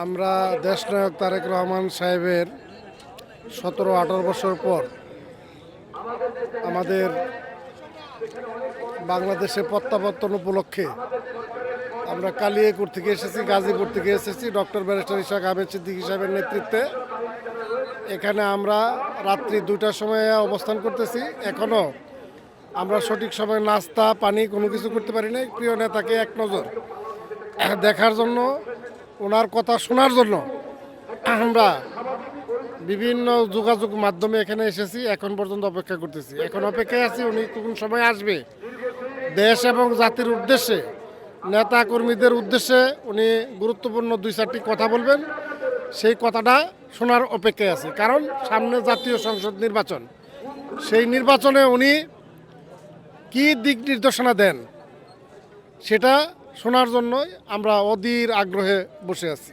আমরা দেশনায়ক তারেক রহমান সাহেবের 17-18 বছর পর আমাদের বাংলাদেশে প্রত্যাবর্তন উপলক্ষে আমরা কালিয়াকৈর থেকে এসেছি, গাজীপুর থেকে এসেছি ডক্টর ব্যারিস্টার ইশাক আহমেদ সিদ্দিকী সাহেবের নেতৃত্বে। এখানে আমরা রাত্রি 2টার সময় অবস্থান করতেছি। এখনও আমরা সঠিক সময় নাস্তা পানি কোনো কিছু করতে পারি নাই। প্রিয় নেতাকে এক নজর দেখার জন্য, ওনার কথা শোনার জন্য আমরা বিভিন্ন যোগাযোগ মাধ্যমে এখানে এসেছি। এখন পর্যন্ত অপেক্ষা করতেছি, এখন অপেক্ষায় আছি উনি কোন সময় আসবে। দেশ এবং জাতির উদ্দেশ্যে, নেতা কর্মীদের উদ্দেশ্যে উনি গুরুত্বপূর্ণ 2-4টি কথা বলবেন। সেই কথাটা শোনার অপেক্ষায় আছে, কারণ সামনে জাতীয় সংসদ নির্বাচন। সেই নির্বাচনে উনি কি দিক নির্দেশনা দেন সেটা শোনার জন্যই আমরা অধীর আগ্রহে বসে আছি।